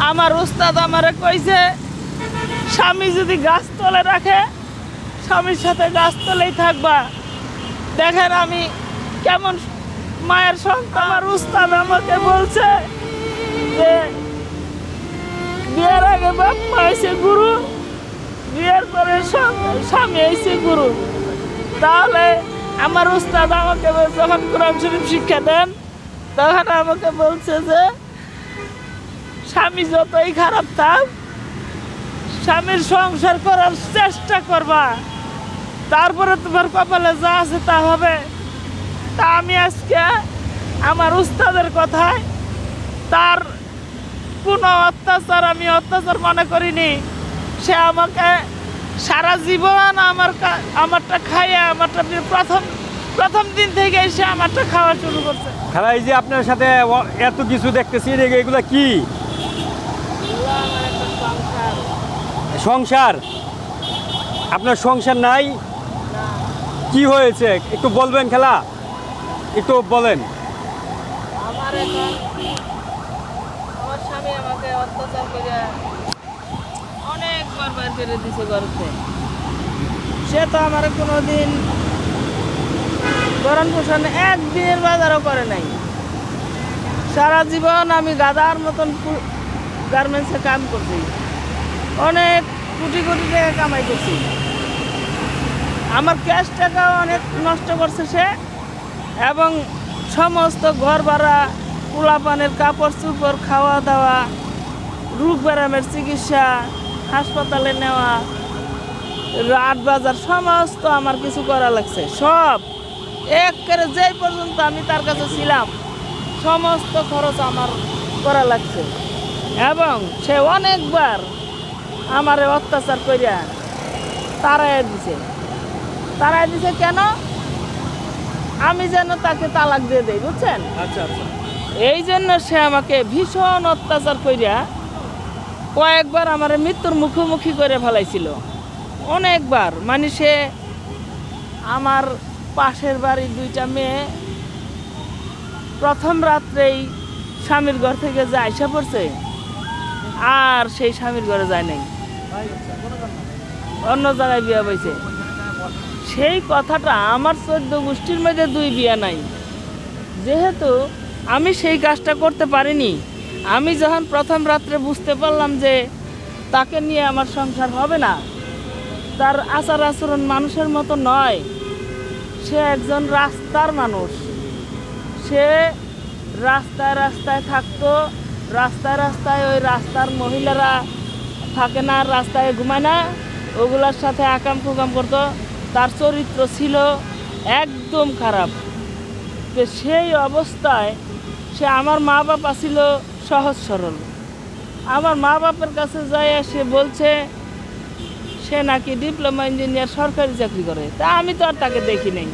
আমার উস্তাদ আমারে কইছে স্বামী যদি গাছতলে রাখে স্বামীর সাথে গাছতলেই থাকবা। দেখেন আমি কেমন মায়ের সন্তান। আমার উস্তাদ আমাকে বলছে যে বিয়ের আগে বাপ মা হয়েছে গুরু, বিয়ের পরে স্বামী হয়েছে গুরু। তাহলে আমার উস্তাদ আমাকে যখন কোরআন শরীফ শিক্ষা দেন তখন আমাকে বলছে যে স্বামী যতই খারাপ থাক স্বামীর সংসার করার চেষ্টা করবা, তারপরে তোমার কপালে যা আছে তা হবে। তা আমি আজকে আমার উস্তাদের কথায় তার কোনো অত্যাচার আমি অত্যাচার মনে করিনি। সে আমাকে সারা জীবন আমারটা খাইয়ে আমারটা প্রথম দিন থেকে সে আমারটা খাওয়া শুরু করছে। খালা এই যে আপনার সাথে এত কিছু দেখতেছি এগুলা কি সংসার? আপনার সংসার নাই? কি হয়েছে একটু বলবেন খালা, একটু বলেন। আমার এখন আমার স্বামী আমাকে অত্যাচার করে অনেকবার বের করে দিছে ঘরতে। সে তো আমার কোনোদিন ভরণ পোষণ একদিনের বাজারও করে নাই। সারা জীবন আমি গাধার মতন গার্মেন্টসে কাম করছি, অনেক কোটি কোটি টাকা কামাই করছি। আমার ক্যাশ টাকাও অনেক নষ্ট করছে সে, এবং সমস্ত ঘর ভাড়া, পোলাপানের কাপড় চোপড়, খাওয়া দাওয়া, রোগ ব্যারামের চিকিৎসা, হাসপাতালে নেওয়া, রাত বাজার সমস্ত আমার কিছু করা লাগছে। সব একেবারে যেই পর্যন্ত আমি তার কাছে ছিলাম সমস্ত খরচ আমার করা লাগছে। এবং সে অনেকবার আমারে অত্যাচার করিয়া তাড়াইয়া দিছে। কেন? আমি যেন তাকে তালাক দিয়ে দেই, বুঝছেন? আচ্ছা আচ্ছা। এই জন্য সে আমাকে ভীষণ অত্যাচার করিয়া কয়েকবার আমার মৃত্যুর মুখোমুখি করে ফেলাইছিল, অনেকবার। মানে সে আমার পাশের বাড়ির দুইটা মেয়ে প্রথম রাত্রেই স্বামীর ঘর থেকে যে আইসা পড়ছে, আর সেই স্বামীর ঘরে যায় নাই, অন্য জায়গায় বিয়ে হয়েছে। সেই কথাটা আমার 14 গোষ্ঠীর মধ্যে 2 বিয়ে নাই। যেহেতু আমি সেই কাজটা করতে পারিনি, আমি যখন প্রথম রাত্রে বুঝতে পারলাম যে তাকে নিয়ে আমার সংসার হবে না, তার আচার আচরণ মানুষের মতো নয়, সে একজন রাস্তার মানুষ। সে রাস্তায় রাস্তায় থাকতো, রাস্তায় রাস্তায় ওই রাস্তার মহিলারা থাকে না, রাস্তায় ঘুমায় না, ওগুলার সাথে আকাম কুকাম করতো। তার চরিত্র ছিল একদম খারাপ। তো সেই অবস্থায় সে, আমার মা বাবা ছিল সহজ সরল। আমার মা বাবার কাছে যায় সে বলছে সে নাকি ডিপ্লোমা ইঞ্জিনিয়ার সরকারি চাকরি করে। তা আমি তো আর তাকে দেখি নাই,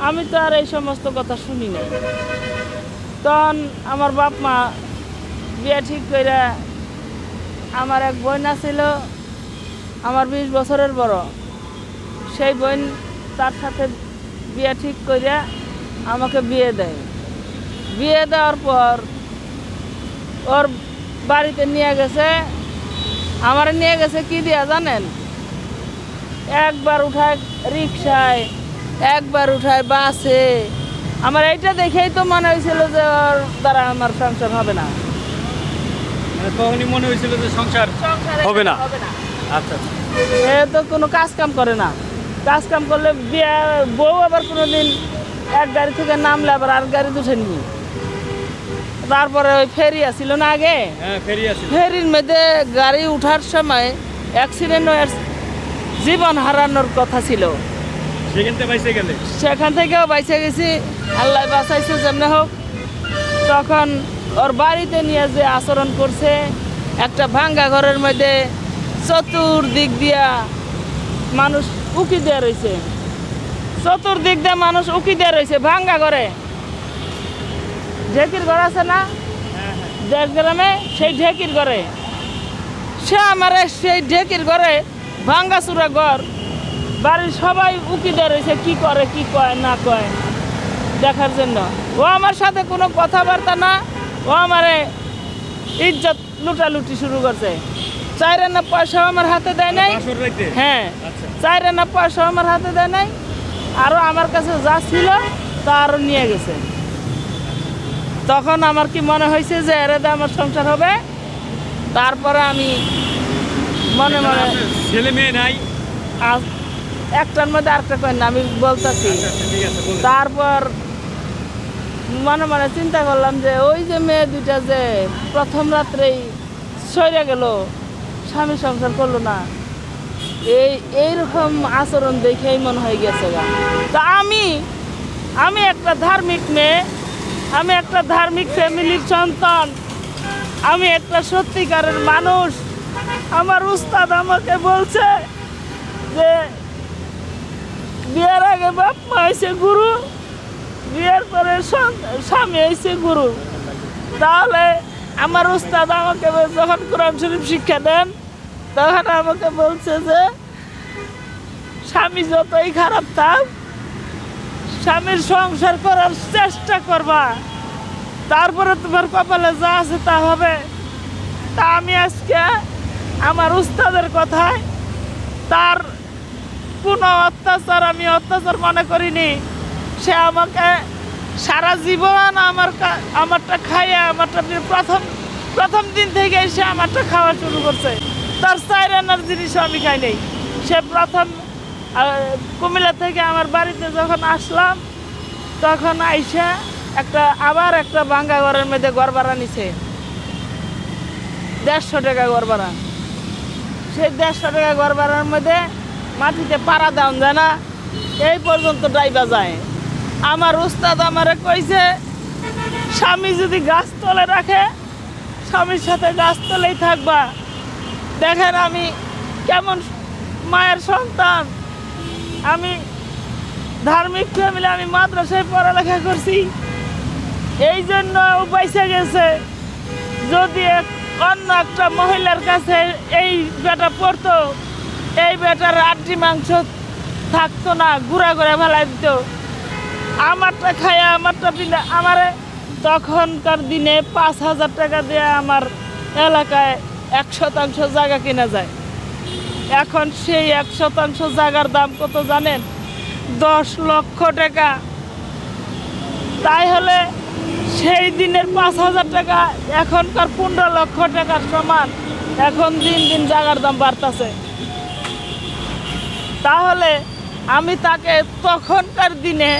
আমি তো আর এই সমস্ত কথা শুনি নাই। তখন আমার বাপ মা বিয়ে ঠিক করে, আমার এক বোন ছিল আমার 20 বছরের বড়, সেই বোন তার সাথে বিয়ে ঠিক করে আমাকে বিয়ে দেয়। বিয়ে দেওয়ার পর ওর বাড়িতে নিয়ে গেছে, আমার নিয়ে গেছে কি দিয়া জানেন? একবার উঠায় রিক্সায়, একবার উঠায় বাসে। আমার এইটা দেখেই তো মনে হয়েছিল যে ওর দ্বারা আমার সংসার হবে না। মানে তখনই মনে হয়েছিল যে সংসার হবে না। আচ্ছা। এ তো কোনো কাজ কাম করে না, কাজ কাম করলে বিয়ে বউ আবার কোনোদিন এক গাড়ি থেকে নামলে আবার আর গাড়ি উঠে নি। তারপরে ওই ফেরি আসছিল না আগে, ফেরির মধ্যে গাড়ি উঠার সময় অ্যাক্সিডেন্ট হয়ে জীবন হারানোর কথা ছিল। সেখান থেকেও বাইসে গেছি, আল্লাহ বাঁচাইছে যেমন হোক। তখন ওর বাড়িতে নিয়ে যে আচরণ করছে, একটা ভাঙ্গা ঘরের মধ্যে চতুর্দিক দিয়া মানুষ উকি দেওয়া রয়েছে, চতুর্দিক দিয়ে মানুষ উকি দেওয়া রয়েছে ভাঙ্গা ঘরে। ঢেকির ঘর আছে না দেশ গ্রামে, সেই ঢেকির ঘরে সে আমার, সেই ঢেকির ঘরে ভাঙ্গা চূড়া ঘর, বাড়ির সবাই উকি দেওয়া রয়েছে কি করে কি কয় না কয় দেখার জন্য। ও আমার সাথে কোনো কথাবার্তা না, ও আমারে ইজ্জত লুটালুটি শুরু করছে। 4 আনা পয়সাও আমার হাতে দেয় নাই। বাসর রাইতে? হ্যাঁ, আচ্ছা। 4 আনা পয়সাও আমার হাতে দেয় নাই। আরও আমার কাছে যা ছিল তা আরও নিয়ে গেছে। তখন আমার কি মনে হয়েছে যে এর দিয়ে আমার সংসার হবে। তারপরে আমি মনে মনে আপনার ছেলে মেয়ে নাই? আজ একটার মধ্যে আরেকটা করেন না, আমি বলতেছি। আচ্ছা, আচ্ছা, ঠিক আছে, বলেন। তারপর মনে মনে চিন্তা করলাম যে ওই যে মেয়ে দুইটা যে প্রথম রাত্রেই সরে গেল, স্বামী সংসার করলো না, এইরকম আচরণ দেখেই মনে হয়ে গেছে গা। তা আমি একটা ধার্মিক মেয়ে, আমি একটা ধার্মিক ফ্যামিলির সন্তান, আমি একটা সত্যিকারের মানুষ। আমার উস্তাদ আমাকে বলছে যে বিয়ের আগে বাপ মা হয়েছে গুরু, বিয়ের পরে স্বামী হয়েছে গুরু। তাহলে আমার উস্তাদ আমাকে যখন কোরআন শরীফ শিক্ষা দেন, তখন আমাকে বলছে যে স্বামী যতই খারাপ থাক, স্বামীর সংসার করার চেষ্টা করবা, তারপরে তোমার কপালে যা আছে তা হবে। তা আমি আজকে আমার উস্তাদের কথায় তার কোনো অত্যাচার আমি অত্যাচার মনে করিনি। সে আমাকে সারা জীবন আমারটা খাইয়ে আমারটা প্রথম দিন থেকে সে আমারটা খাওয়া শুরু করছে। তার 4 আনার জিনিসও আমি খাই নাই। সে প্রথম কুমিল্লা থেকে আমার বাড়িতে যখন আসলাম, তখন আইসা আবার একটা ভাঙ্গা ঘরের মধ্যে ঘর ভাড়া নিছে। 150 টাকা ঘর ভাড়া। সেই 150 টাকা ঘর ভাড়ার মধ্যে মাটিতে পাড়া দাম যায় না, এই পর্যন্ত ডাইবা যায়। আমার উস্তাদ আমারে কইছে স্বামী যদি গাছ তলে রাখে, স্বামীর সাথে গাছ তলেই থাকবা। দেখেন আমি কেমন মায়ের সন্তান, আমি ধার্মিক ফ্যামিলি, আমি মাদ্রাসায় পড়ালেখা করছি, এই জন্য পয়সা গেছে। যদি অন্য একটা মহিলার কাছে এই বেটা পড়তো, এই বেটার আড্ডি মাংস থাকতো না, গুঁড়া করে ফেলাই দিত। আমারটা খায়া আমারটা পিলে আমারে তখনকার দিনে 5,000 টাকা দিয়ে আমার এলাকায় 1% জায়গা কেনা যায়। এখন সেই 1% জায়গার দাম কত জানেন? 10 লক্ষ টাকা। তাই হলে সেই দিনের 5,000 টাকা এখনকার 15 লক্ষ টাকার সমান। এখন দিন দিন জায়গার দাম বাড়তেছে। তাহলে আমি তাকে তখনকার দিনে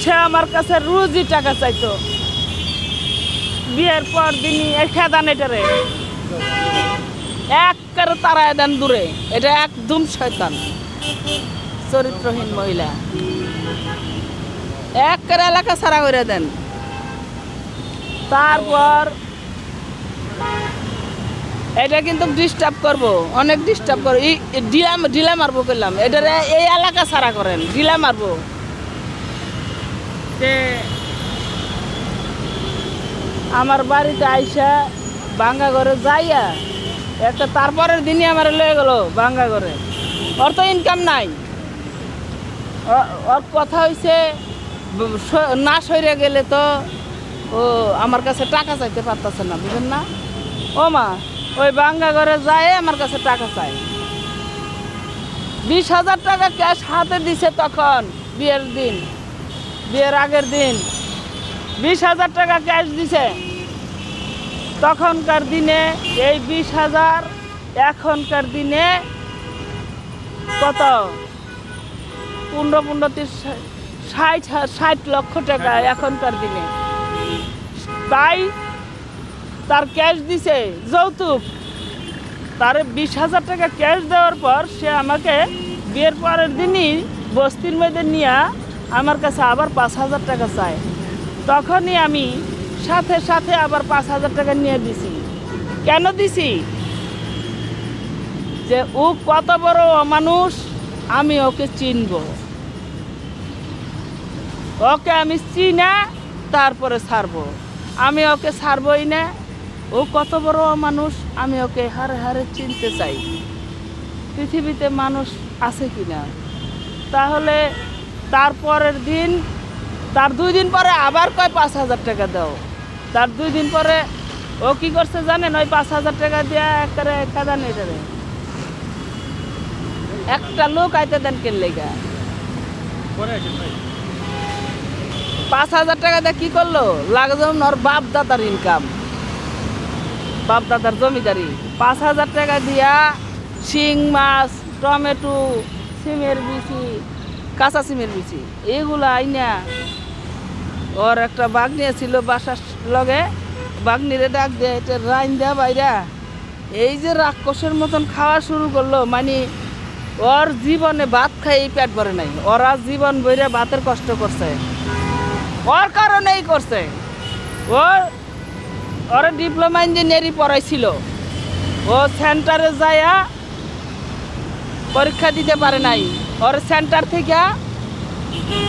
সে আমার কাছে রোজই টাকা চাইতো। বিয়ের পর দিনই খেদান এটারে একবারে তারায় দেন দূরে। এটা একদম শয়তান, চরিত্রহীন মহিলা, একবারে এলাকা ছাড়া করে দেন। তারপর এটা কিন্তু ডিস্টার্ব করবো, অনেক ডিস্টার্ব করবো, ডিলা মারবো করলাম। এটারে এই এলাকা ছাড়া করেন, ডিলা মারবো। আমার বাড়িতে আইসা ভাঙ্গা ঘরে যাইয়া তারপরের দিনই আমার লয়ে গেল ভাঙ্গা ঘরে। ওর তো ইনকাম নাই। ওর কথা হয়েছে না সরে গেলে তো ও আমার কাছে টাকা চাইতে পারতেছে না, বুঝেন না? ও মা, ওই ভাঙ্গা ঘরে যায় আমার কাছে টাকা চাই। 20,000 টাকা ক্যাশ হাতে দিছে তখন, বিয়ের আগের দিন 20,000 টাকা ক্যাশ দিছে। তখনকার দিনে এই 20,000 এখনকার দিনে কত? 15-60 লক্ষ টাকা এখনকার দিনে। তাই তার ক্যাশ দিছে যৌতুক। তার 20,000 টাকা ক্যাশ দেওয়ার পর সে আমাকে বিয়ের পরের দিনই বস্তির মধ্যে নিয়ে আমার কাছে আবার 5,000 টাকা চায়। তখনই আমি সাথে সাথে আবার 5,000 টাকা নিয়ে দিছি। কেন দিছি? যে ও কত বড় অমানুষ আমি ওকে চিনব। ওকে আমি চিনা তারপরে ছাড়বো, আমি ওকে ছাড়বই না। ও কত বড় মানুষ আমি ওকে হারে হারে চিনতে চাই, পৃথিবীতে মানুষ আছে কি না। তাহলে তারপরের দিন, তার 2 দিন পরে আবার কয় 5,000 টাকা দাও। তার 2 দিন পরে ও কি করছে জানেন, ওই 5,000 টাকা দিয়ে একবারে খেদা নেই রে, একটা লোক আইতে দেন কেন লেগা। 5,000 টাকা দিয়ে কি করলো, লাগে যেমন ওর বাপ দাদার ইনকাম, বাপ দাদার জমিদারি। 5,000 টাকা দিয়া শিং মাছ, টমেটো, সিমের বিচি, কাঁচা সিমের বিচি এগুলো আইনা ওর একটা বাঘ ছিল বাসার লগে, বাঘনিরে ডাক দিয়ে এটা রাইন দেয়া বাইরা এই যে রাক্ষসের মতন খাওয়া শুরু করলো, মানে ওর জীবনে ভাত খাই পেট ভরে নাই, ওরা জীবন বইরা ভাতের কষ্ট করছে, ওর কারণেই করছে। ওর ডিপ্লোমা ইঞ্জিনিয়ারিং পড়াইছিল, ও সেন্টারে যায়া পরীক্ষা দিতে পারে নাই, ওর সেন্টার থেকে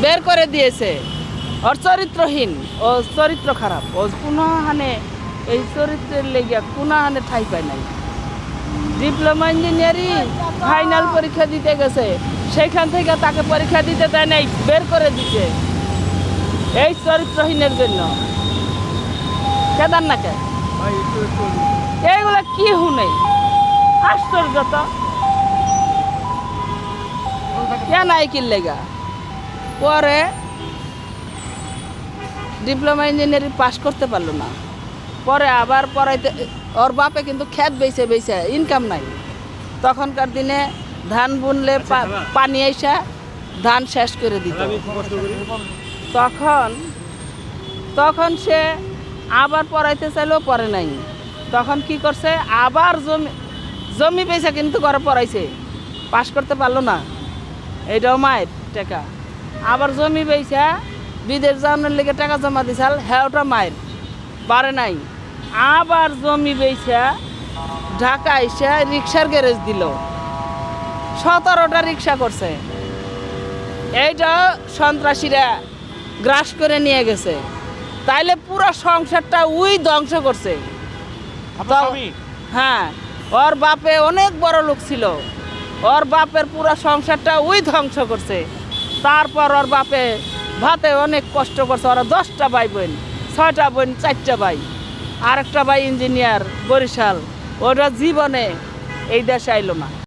বের করে দিয়েছে। ওর চরিত্রহীন, ও চরিত্র খারাপ, ও কোনোহানে এই চরিত্রের লেগে কোনোহানে ঠাই পায় নাই। ডিপ্লোমা ইঞ্জিনিয়ারিং ফাইনাল পরীক্ষা দিতে গেছে, সেখান থেকে তাকে পরীক্ষা দিতে দেয় নাই, বের করে দিছে এই চরিত্রহীনের জন্য। কেদার না কে এইগুলা কি হুনে আশ্চর্য তো, কেন আইকির লেগা। পরে ডিপ্লোমা ইঞ্জিনিয়ারিং পাস করতে পারলো না, পরে আবার পড়াইতে, ওর বাপে কিন্তু ক্ষেত বেচে বেচে ইনকাম নাই। তখনকার দিনে ধান বুনলে পানি আইসা ধান শেষ করে দিত। তখন সে আবার পড়াইতে চাইলেও পড়ে নাই। তখন কি করছে, আবার জমি বেচে কিন্তু ঘরে পড়াইছে, পাস করতে পারলো না, এইটাও মায়ের টাকা। আবার জমি বেচা বিদেশ যাওয়ানোর লেগে টাকা জমা দিছাল, হ্যাঁ ওটা মায়ের পারে নাই। আবার জমি বেচা ঢাকা এসে রিক্সার গ্যারেজ দিল, 17টা রিক্সা করছে। এইটা সন্ত্রাসীরা গ্রাস করে নিয়ে গেছে, তাইলে পুরো সংসারটা উই ধ্বংস করছে। হ্যাঁ, ওর বাপে অনেক বড় লোক ছিল, ওর বাপের পুরো সংসারটা উই ধ্বংস করছে। তারপর ওর বাপে ভাতে অনেক কষ্ট করছে। ওরা 10টা ভাই বোন, 6টা বোন, 4টা ভাই, আরেকটা ভাই ইঞ্জিনিয়ার বরিশাল। ওরা জীবনে এই দেশে আইলো না।